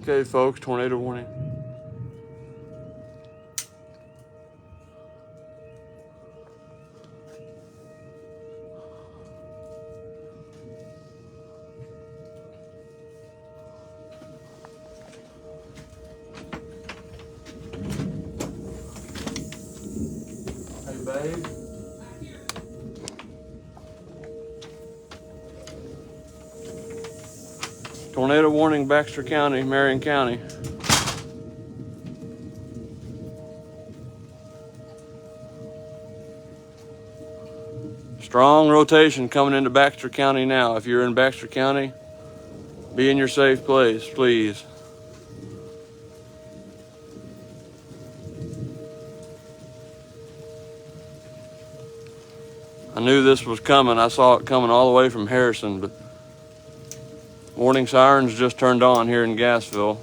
Okay, folks, tornado warning. Hey, babe. Tornado warning, Baxter County, Marion County. Strong rotation coming into Baxter County now. If you're in Baxter County, be in your safe place, please. I knew this was coming. I saw it coming all the way from Harrison, but warning sirens just turned on here in Gassville.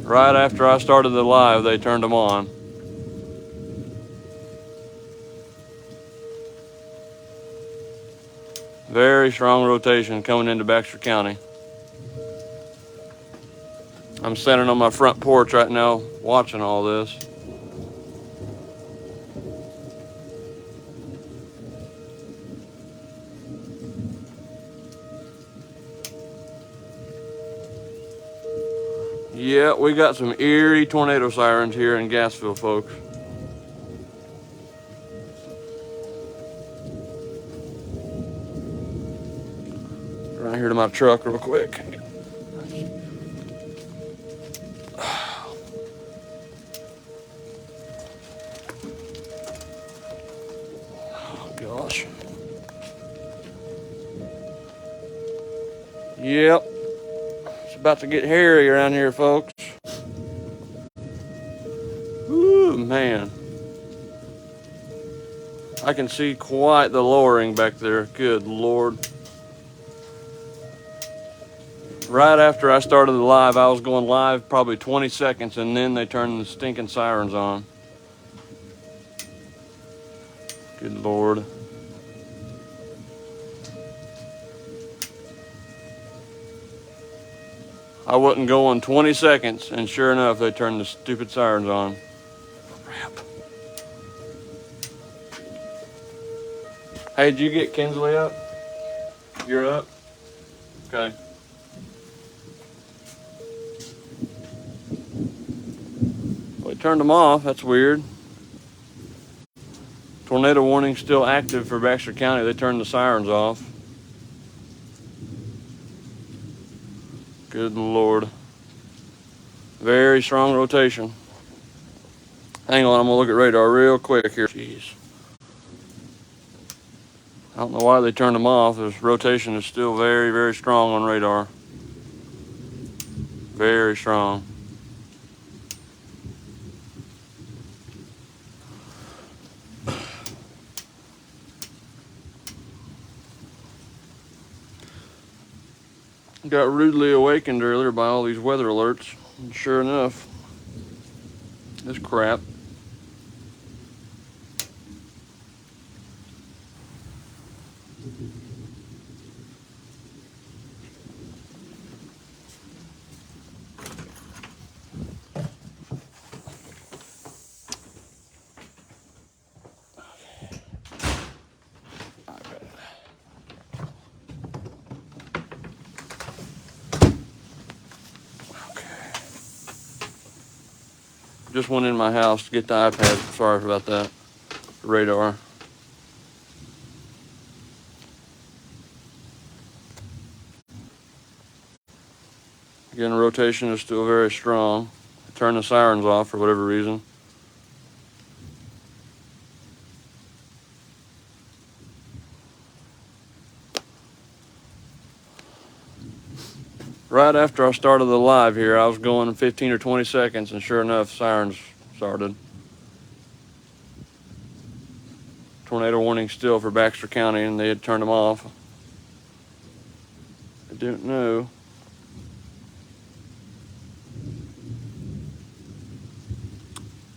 Right after I started the live, they turned them on. Very strong rotation coming into Baxter County. I'm standing on my front porch right now watching all this. Yeah, we got some eerie tornado sirens here in Gassville, folks. Right here to my truck real quick. Oh, gosh. Yep. It's about to get hairy around here, folks. Ooh, man. I can see quite the lowering back there. Good Lord. Right after I started the live, I was going live probably 20 seconds, and then they turned the stinking sirens on. Good Lord. I wasn't going 20 seconds, and sure enough, they turned the stupid sirens on. Crap. Hey, did you get Kinsley up? You're up? Okay. Well, they turned them off. That's weird. Tornado warning still active for Baxter County. They turned the sirens off. Good Lord. Very strong rotation. Hang on, I'm gonna look at radar real quick here. Jeez. I don't know why they turned them off. This rotation is still very, very strong on radar. Very strong. Got rudely awakened earlier by all these weather alerts. And sure enough, this crap. Just went in my house to get the iPad. Sorry about that. Radar. Again, the rotation is still very strong. Turn the sirens off for whatever reason. Right after I started the live here, I was going 15 or 20 seconds, and sure enough, sirens started. Tornado warning still for Baxter County, and they had turned them off. I don't know.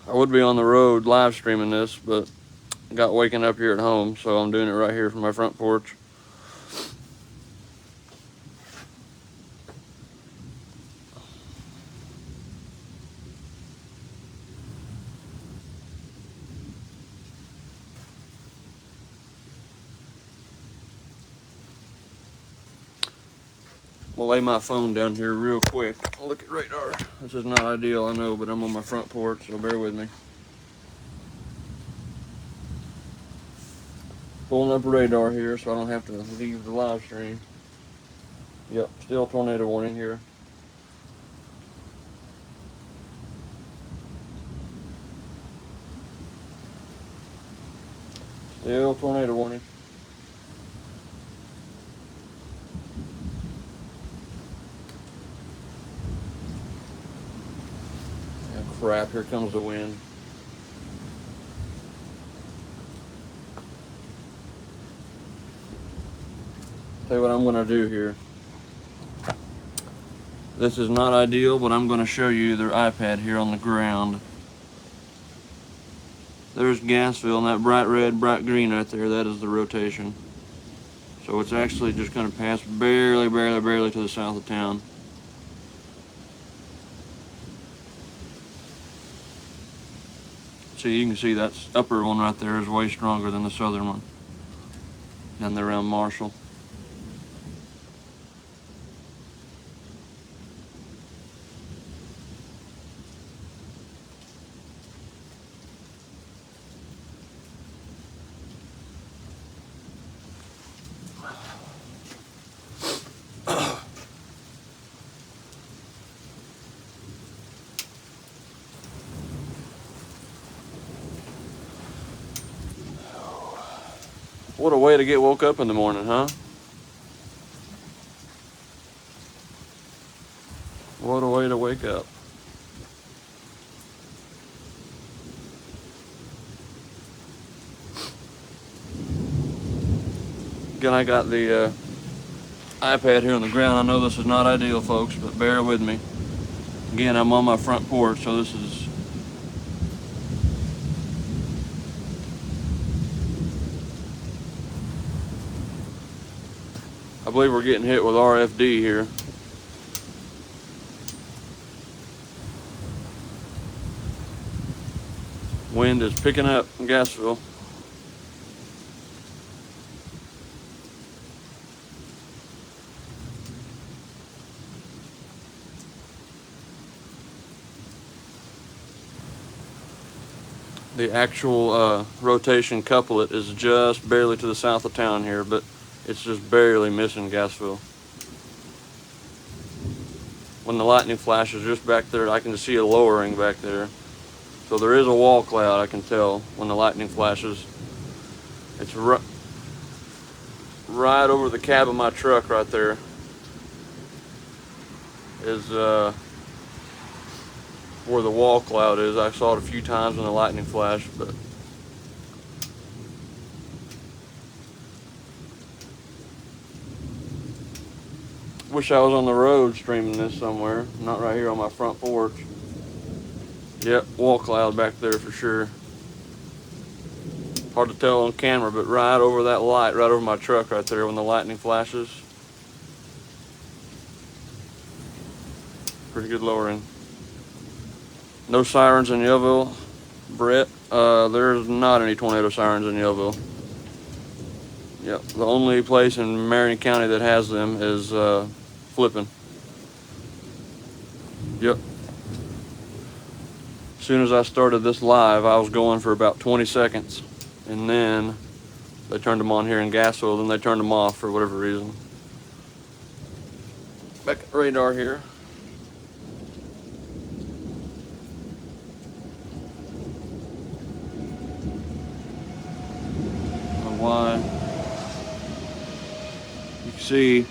I would be on the road live streaming this, but I got waking up here at home, so I'm doing it right here from my front porch. We'll lay my phone down here real quick. I'll look at radar. This is not ideal, I know, but I'm on my front porch, so bear with me. Pulling up radar here so I don't have to leave the live stream. Yep, still tornado warning here. Still tornado warning. Crap, here comes the wind. Tell you what I'm going to do here. This is not ideal, but I'm going to show you their iPad here on the ground. There's Gassville, and that bright red, bright green right there, that is the rotation. So it's actually just going to pass barely to the south of town. So you can see that upper one right there is way stronger than the southern one. And they're around Marshall. What a way to get woke up in the morning, huh? What a way to wake up. Again, I got the iPad here on the ground. I know this is not ideal, folks, but bear with me. Again, I'm on my front porch, so this is I believe we're getting hit with RFD here. Wind is picking up in Gassville. The actual rotation couplet is just barely to the south of town here, but it's just barely missing Gassville. When the lightning flashes just back there, I can just see a lowering back there. So there is a wall cloud, I can tell, when the lightning flashes. It's right over the cab of my truck right there is where the wall cloud is. I saw it a few times when the lightning flashed, but wish I was on the road streaming this somewhere, not right here on my front porch. Yep, wall cloud back there for sure. Hard to tell on camera, but right over that light, right over my truck right there when the lightning flashes. Pretty good lowering. No sirens in Yellville, Brett. There's not any tornado sirens in Yellville. Yep, the only place in Marion County that has them is Flippin. Yep. As soon as I started this live, I was going for about 20 seconds. And then they turned them on here in Gassville, then they turned them off for whatever reason. Back at radar here. Why? You can see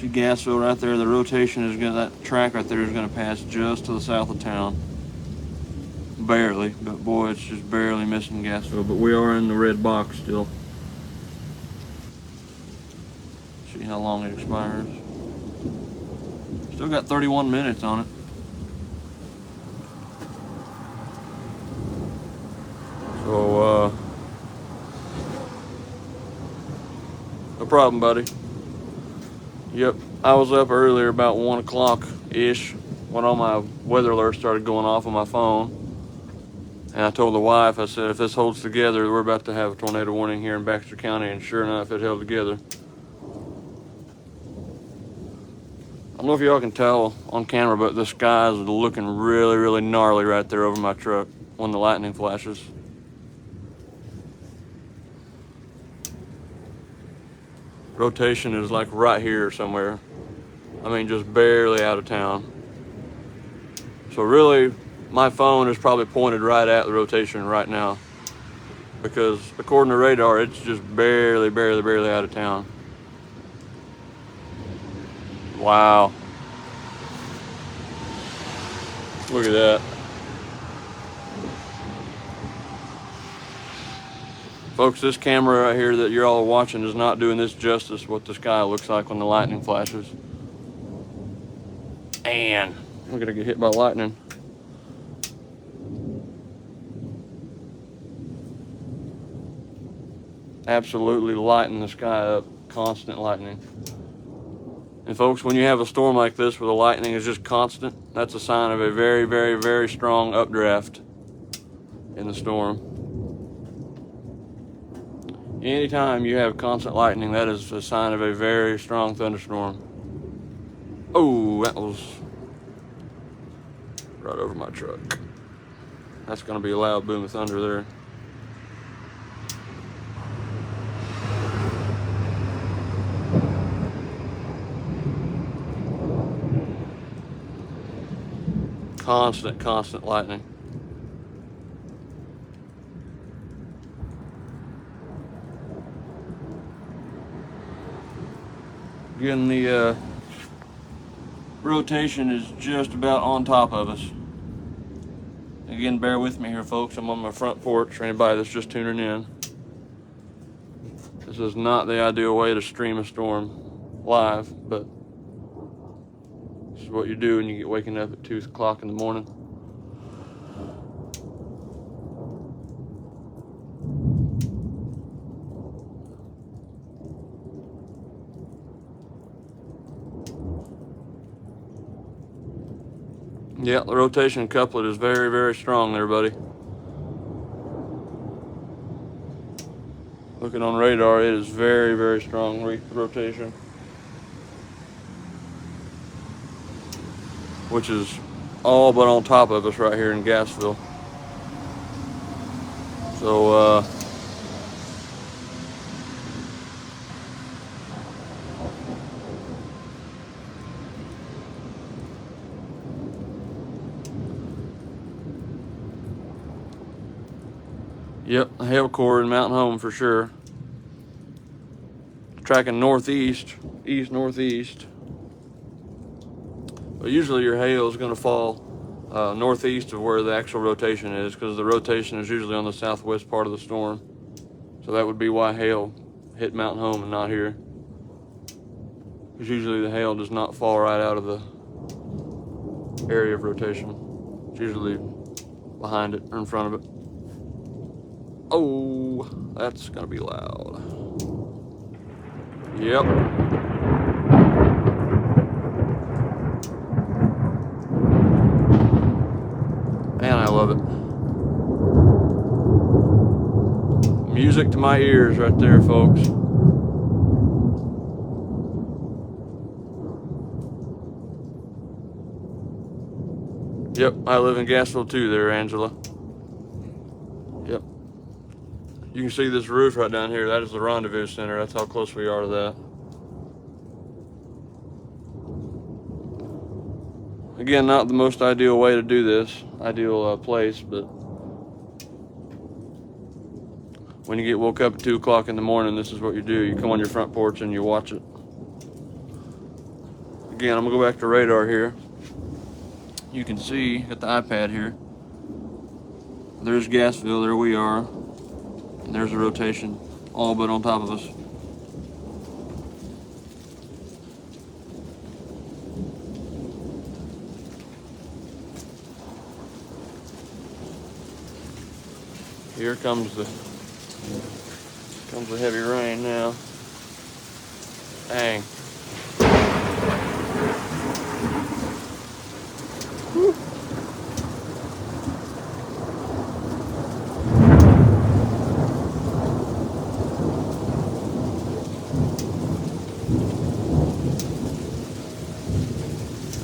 Gassville right there. The rotation is gonna, that track right there is gonna pass just to the south of town. Barely, but boy, it's just barely missing Gassville. But we are in the red box still. See how long it expires. Still got 31 minutes on it. So, no problem, buddy. Yep, I was up earlier about 1 o'clock-ish when all my weather alerts started going off on my phone. And I told the wife, I said, if this holds together, we're about to have a tornado warning here in Baxter County, and sure enough, it held together. I don't know if y'all can tell on camera, but the sky is looking really, really gnarly right there over my truck when the lightning flashes. Rotation is like right here somewhere. I mean, just barely out of town. So really, my phone is probably pointed right at the rotation right now, because according to radar, it's just barely out of town. Wow. Look at that. Folks, this camera right here that you're all watching is not doing this justice what the sky looks like when the lightning flashes. And we're gonna get hit by lightning. Absolutely lighting the sky up, constant lightning. And folks, when you have a storm like this where the lightning is just constant, that's a sign of a very strong updraft in the storm. Anytime you have constant lightning, that is a sign of a very strong thunderstorm. Oh, that was right over my truck. That's gonna be a loud boom of thunder there. Constant lightning. Again, the rotation is just about on top of us. Again, bear with me here, folks. I'm on my front porch for anybody that's just tuning in. This is not the ideal way to stream a storm live, but this is what you do when you get waking up at 2 o'clock in the morning. Yeah, the rotation couplet is very strong there, buddy. Looking on radar, it is very strong rotation, which is all but on top of us right here in Gassville. So, yep, a hail core in Mountain Home for sure. Tracking northeast, northeast. But usually your hail is going to fall northeast of where the actual rotation is, because the rotation is usually on the southwest part of the storm. So that would be why hail hit Mountain Home and not here. Because usually the hail does not fall right out of the area of rotation. It's usually behind it or in front of it. Oh, that's gonna be loud. Yep. Man, I love it. Music to my ears right there, folks. Yep, I live in Gassville too there, Angela. Yep. You can see this roof right down here. That is the rendezvous center. That's how close we are to that. Again, not the most ideal way to do this, ideal place, but when you get woke up at 2 o'clock in the morning, this is what you do. You come on your front porch and you watch it. Again, I'm gonna go back to radar here. You can see, got the iPad here. There's Gassville, there we are. And there's the rotation, all but on top of us. Here comes the heavy rain now. Dang. Whew.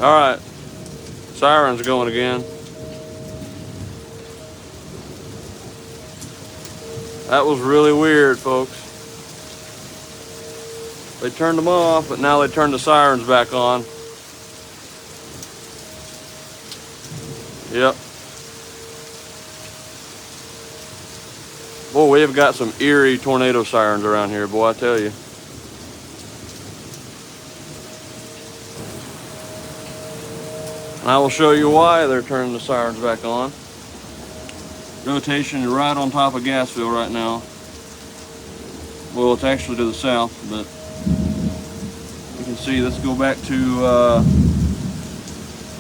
All right, siren's going again. That was really weird, folks. They turned them off, but now they turned the sirens back on. Yep. Boy, we have got some eerie tornado sirens around here, boy, I tell you. And I will show you why they're turning the sirens back on. Rotation is right on top of Gassville right now. Well, it's actually to the south, but you can see, let's go back to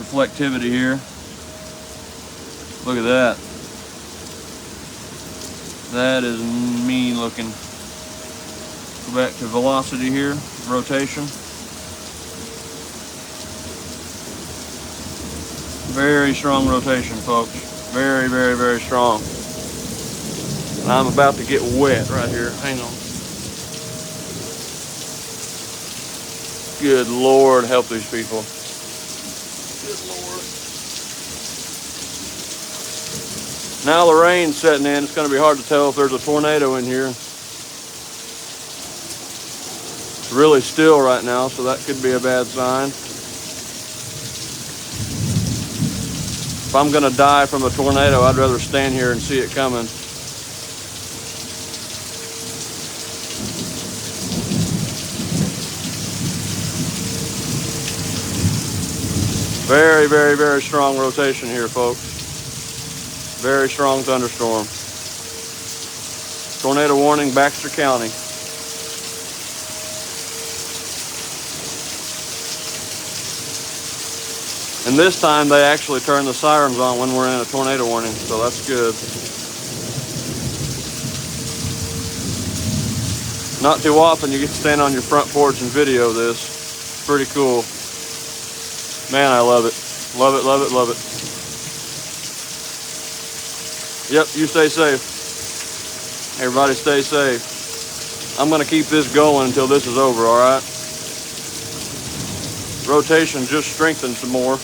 reflectivity here. Look at that. That is mean looking. Go back to velocity here, rotation. Very strong rotation, folks. Very, very, very strong. And I'm about to get wet right here. Hang on. Good Lord, help these people. Good Lord. Now the rain's setting in. It's going to be hard to tell if there's a tornado in here. It's really still right now, so that could be a bad sign. If I'm going to die from a tornado, I'd rather stand here and see it coming. Very, very, very strong rotation here, folks. Very strong thunderstorm. Tornado warning, Baxter County. And this time they actually turn the sirens on when we're in a tornado warning, so that's good. Not too often you get to stand on your front porch and video this. It's pretty cool. Man, I love it. Love it, love it, love it. Yep, you stay safe. Everybody stay safe. I'm gonna keep this going until this is over, all right? Rotation just strengthened some more.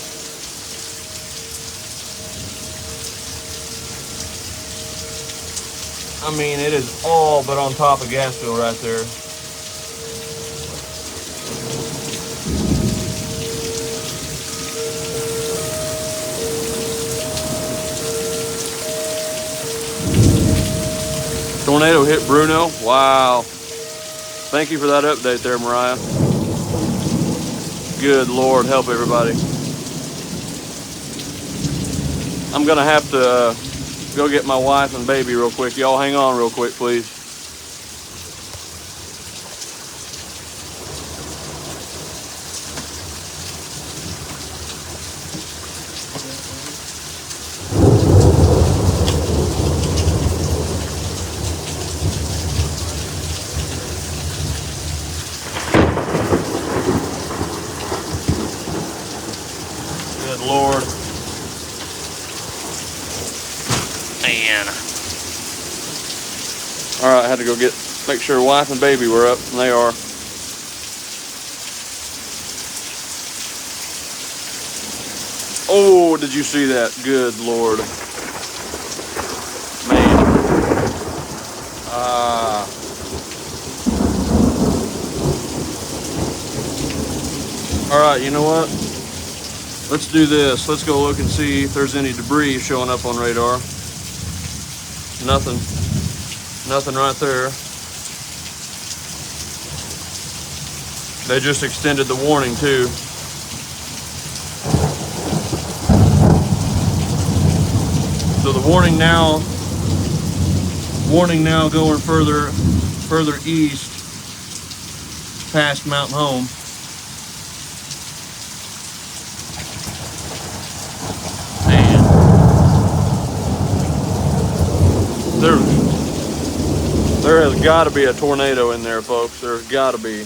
I mean, it is all but on top of Gassville right there. Tornado hit Bruno. Wow. Thank you for that update there, Mariah. Good Lord, help everybody. I'm gonna have to go get my wife and baby real quick. Y'all hang on real quick, please. Good Lord. Man. All right, I had to go make sure wife and baby were up, and they are. Oh, did you see that? Good Lord. Man. All right, you know what? Let's do this. Let's go look and see if there's any debris showing up on radar. Nothing. Nothing right there. They just extended the warning too. So the warning now going further east past Mountain Home. There has got to be a tornado in there, folks. There's got to be.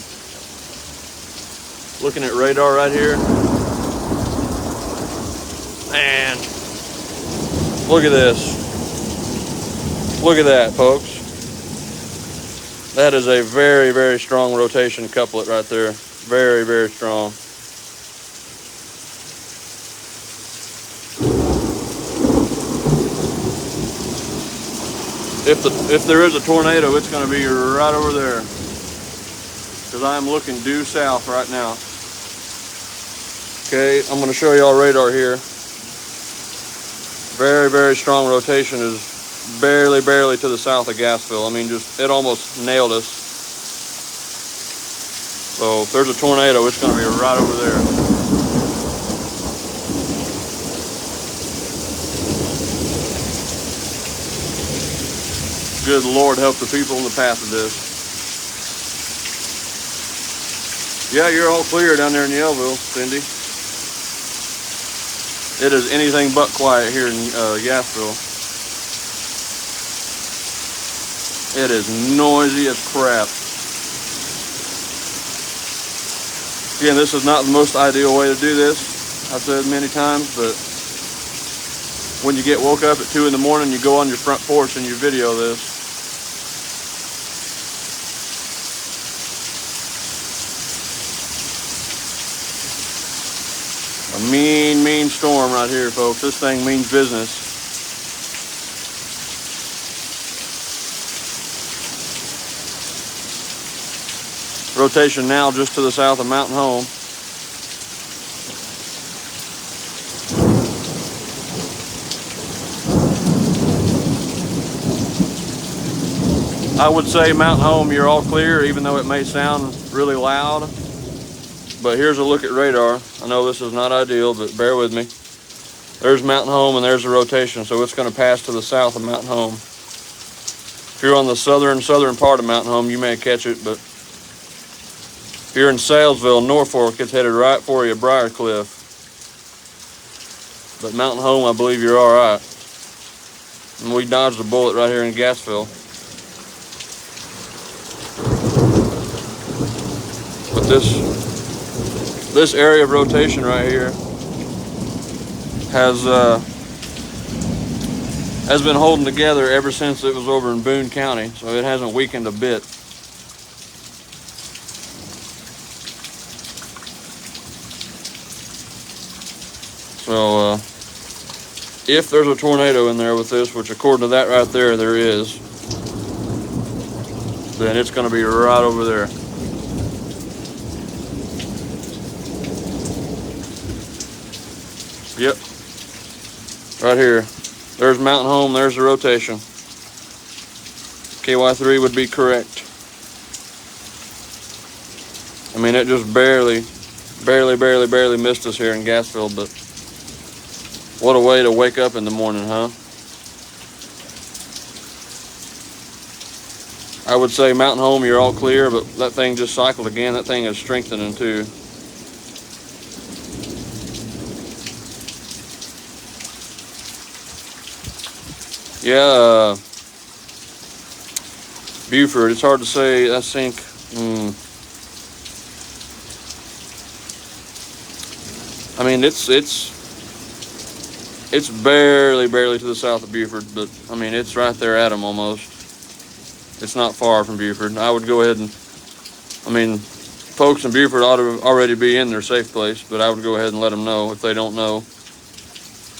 Looking at radar right here. Man. Look at this. Look at that, folks. That is a very, very strong rotation couplet right there. Very, very strong. If there is a tornado, it's going to be right over there, because I am looking due south right now. Okay, I'm going to show y'all radar here. Very, very strong rotation is barely to the south of Gassville. I mean, just it almost nailed us. So if there's a tornado, it's going to be right over there. Good Lord, help the people in the path of this. Yeah, you're all clear down there in Yellville, Cindy. It is anything but quiet here in Gassville. It is noisy as crap. Again, this is not the most ideal way to do this. I've said many times, but when you get woke up at 2 in the morning, you go on your front porch and you video this. A mean storm right here, folks. This thing means business. Rotation now just to the south of Mountain Home. I would say Mountain Home, you're all clear, even though it may sound really loud. But here's a look at radar. I know this is not ideal, but bear with me. There's Mountain Home and there's the rotation, so it's going to pass to the south of Mountain Home. If you're on the southern part of Mountain Home, you may catch it, but if you're in Salesville, Norfolk, it's headed right for you, Briarcliff. But Mountain Home, I believe you're all right. And we dodged a bullet right here in Gassville. But this area of rotation right here has been holding together ever since it was over in Boone County, so it hasn't weakened a bit. So if there's a tornado in there with this, which according to that right there, there is, then it's going to be right over there. Yep, right here. There's Mountain Home, there's the rotation. KY3 would be correct. I mean, it just barely missed us here in Gassville, but what a way to wake up in the morning, huh? I would say Mountain Home, you're all clear, but that thing just cycled again. That thing is strengthening too. Yeah, Buford, it's hard to say. I think, I mean, it's barely to the south of Buford, but I mean, it's right there at them almost. It's not far from Buford. I would go ahead and, I mean, folks in Buford ought to already be in their safe place, but I would go ahead and let them know if they don't know.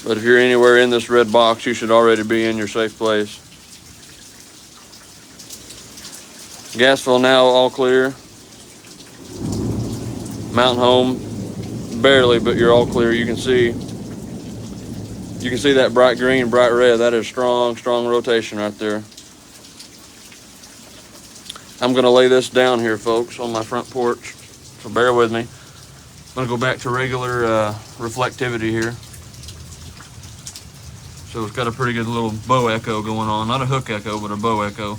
But if you're anywhere in this red box, you should already be in your safe place. Gassville now all clear. Mountain Home, barely, but you're all clear. You can see that bright green, bright red. That is strong rotation right there. I'm going to lay this down here, folks, on my front porch, so bear with me. I'm going to go back to regular reflectivity here. So it's got a pretty good little bow echo going on. Not a hook echo, but a bow echo.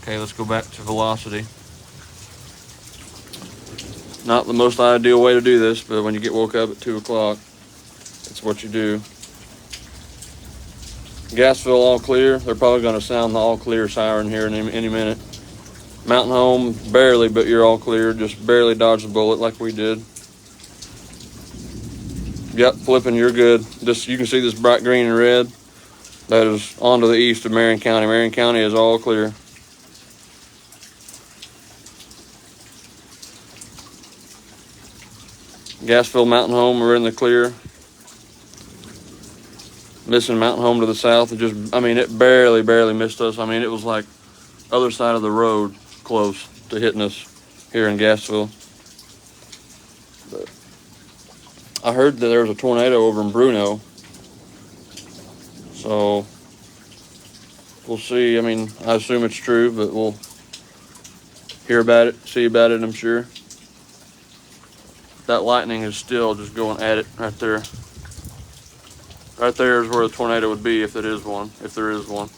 Okay, let's go back to velocity. Not the most ideal way to do this, but when you get woke up at 2 o'clock, it's what you do. Gassville all clear. They're probably going to sound the all clear siren here in any minute. Mountain Home, barely, but you're all clear. Just barely dodged the bullet like we did. Yep, flipping, you're good. Just, you can see this bright green and red. That is on to the east of Marion County. Marion County is all clear. Gassville, Mountain Home, we're in the clear. Missing Mountain Home to the south. It just, I mean, it barely missed us. I mean, it was like other side of the road close to hitting us here in Gassville. But I heard that there was a tornado over in Bruno. So we'll see. I mean, I assume it's true, but we'll hear about it, see about it, I'm sure. That lightning is still just going at it right there. Right there is where the tornado would be if it is one, if there is one.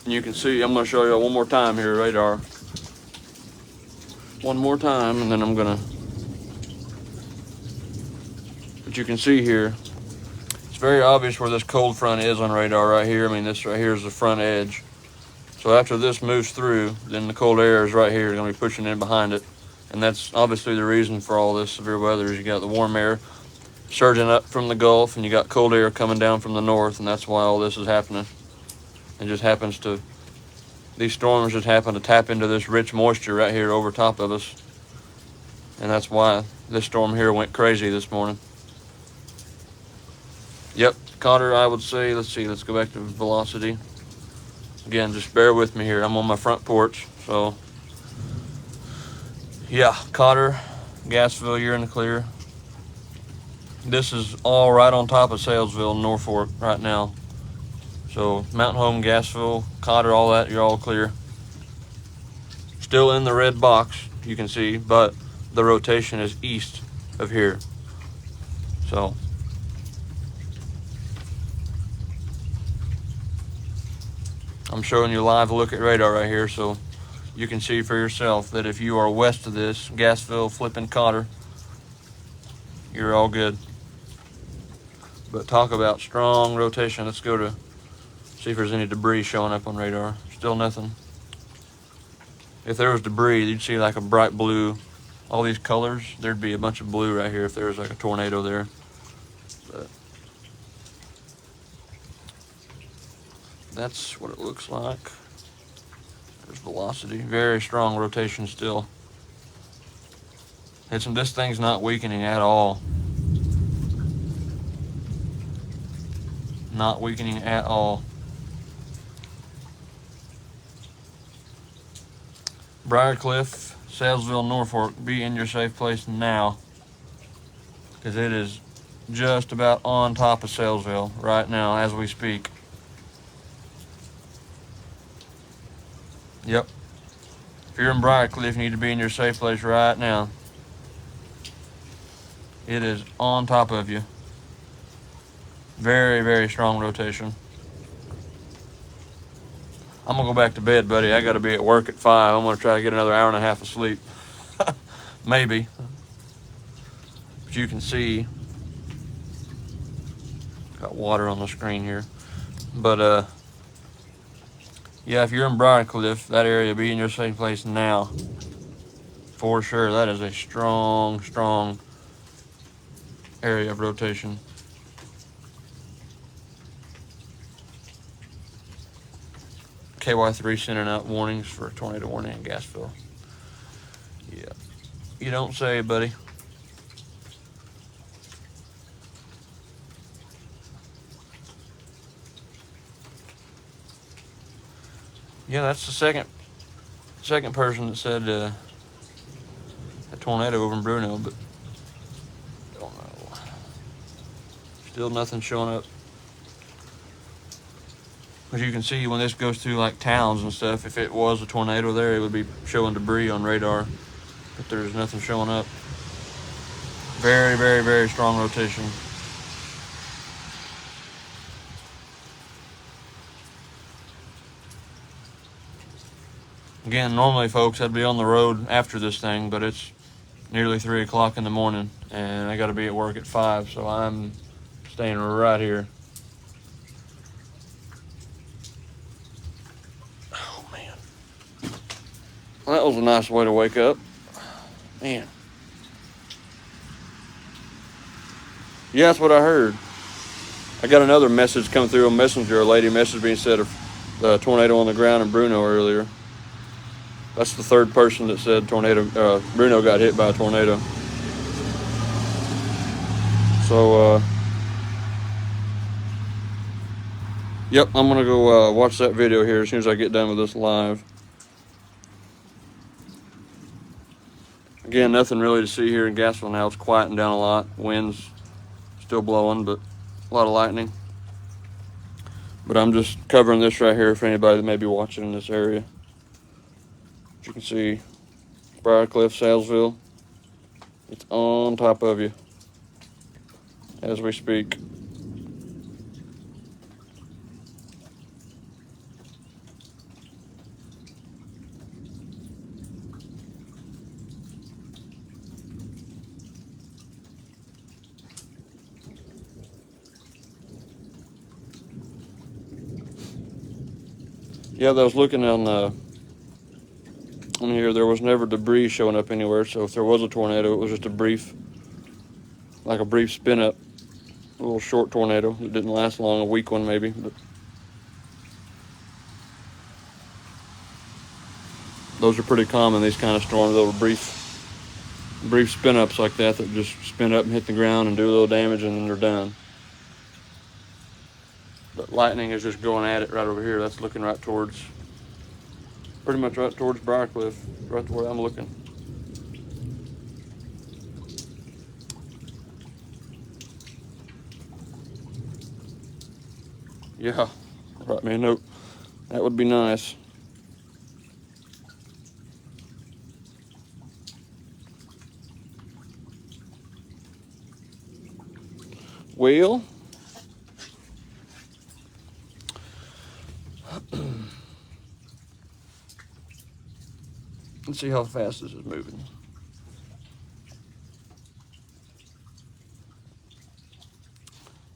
And you can see, I'm going to show you one more time here, radar. One more time, and then I'm going to, but you can see here, it's very obvious where this cold front is on radar right here. I mean, this right here is the front edge. So after this moves through, then the cold air is right here, going to be pushing in behind it. And that's obviously the reason for all this severe weather is you got the warm air surging up from the Gulf, and you got cold air coming down from the north, and that's why all this is happening. It just happens to, these storms just happen to tap into this rich moisture right here over top of us. And that's why this storm here went crazy this morning. Yep, Cotter, I would say, let's see, let's go back to velocity. Again, just bear with me here. I'm on my front porch, so. Yeah, Cotter, Gassville, you're in the clear. This is all right on top of Salesville, Norfolk right now. So Mountain Home, Gassville, Cotter, all that, you're all clear. Still in the red box, you can see, but the rotation is east of here. So I'm showing you a live look at radar right here, so you can see for yourself that if you are west of this, Gassville, flipping Cotter, you're all good. But talk about strong rotation. Let's go to see if there's any debris showing up on radar. Still nothing. If there was debris, you'd see like a bright blue. All these colors, there'd be a bunch of blue right here if there was like a tornado there. But that's what it looks like. There's velocity. Very strong rotation still. This thing's not weakening at all. Not weakening at all. Briarcliff, Salesville, Norfolk, be in your safe place now, because it is just about on top of Salesville right now as we speak. Yep. If you're in Briarcliff, you need to be in your safe place right now. It is on top of you. Very, very strong rotation. I'm gonna go back to bed, buddy. I gotta be at work at 5. I'm gonna try to get another hour and a half of sleep. Maybe. But you can see, got water on the screen here. But yeah, if you're in Briarcliff, that area, be in your safe place now. For sure, that is a strong, strong area of rotation. KY3 sending out warnings for a tornado warning in Gassville. Yeah, you don't say, buddy. Yeah, that's the second person that said a tornado over in Bruno, but don't know. Still nothing showing up. As you can see, when this goes through like towns and stuff, if it was a tornado there, it would be showing debris on radar, but there's nothing showing up. Very, very, very strong rotation. Again, normally, folks, I'd be on the road after this thing, but it's nearly 3 o'clock in the morning, and I got to be at work at 5, so I'm staying right here. Oh, man. Well, that was a nice way to wake up. Man. Yeah, that's what I heard. I got another message come through on Messenger. A lady messaged me and said the tornado on the ground in Bruno earlier. That's the third person that said Bruno got hit by a tornado. So, yep, I'm gonna go watch that video here as soon as I get done with this live. Again, nothing really to see here in Gassville now. It's quieting down a lot. Wind's still blowing, but a lot of lightning. But I'm just covering this right here for anybody that may be watching in this area. As you can see, Briarcliff, Salesville, it's on top of you as we speak. Yeah, I was looking on here. There was never debris showing up anywhere. So if there was a tornado, it was just a brief spin up, a little short tornado. It didn't last long, a weak one maybe. But those are pretty common. These kind of storms, little brief spin ups like that just spin up and hit the ground and do a little damage, and then they're done. But lightning is just going at it right over here. That's looking pretty much right towards Briarcliff, right to where I'm looking. Yeah, write me a note. That would be nice. Well, let's see how fast this is moving.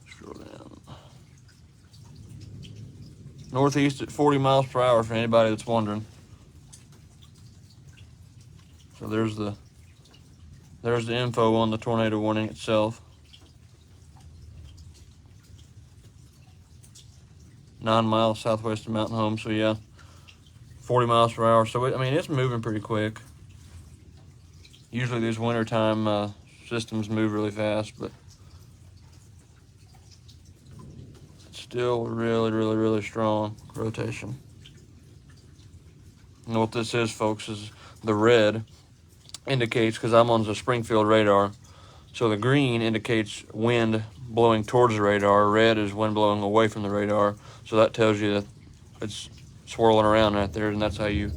Scroll down. Northeast at 40 miles per hour for anybody that's wondering. So there's the info on the tornado warning itself. 9 miles southwest of Mountain Home. So yeah, 40 miles per hour. So it's moving pretty quick. Usually these wintertime systems move really fast, but it's still really, really, really strong rotation. And what this is, folks, is the red indicates, because I'm on the Springfield radar, so the green indicates wind blowing towards the radar. Red is wind blowing away from the radar. So that tells you that it's swirling around right there, and that's how you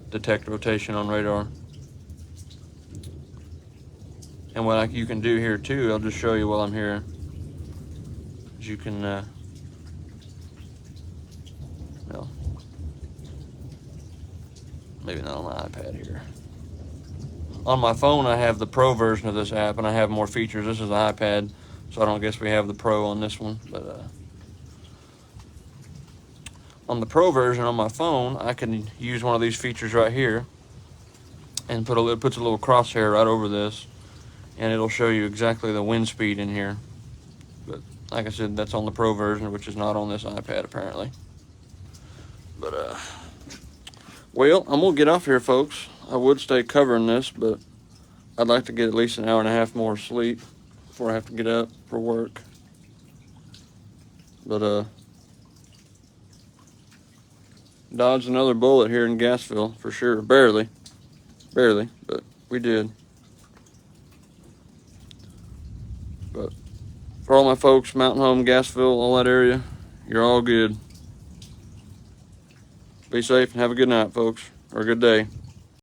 detect rotation on radar. And what you can do here too, I'll just show you while I'm here, is you can, well, maybe not on the iPad here. On my phone, I have the Pro version of this app, and I have more features. This is the iPad, so I don't guess we have the Pro on this one, but on the Pro version on my phone, I can use one of these features right here and it puts a little crosshair right over this, and it'll show you exactly the wind speed in here. But like I said, that's on the Pro version, which is not on this iPad apparently. But well, I'm gonna get off here, folks. I would stay covering this, but I'd like to get at least an hour and a half more sleep before I have to get up for work. But dodged another bullet here in Gassville for sure. Barely, but we did. But for all my folks, Mountain Home, Gassville, all that area, you're all good. Be safe and have a good night, folks, or a good day.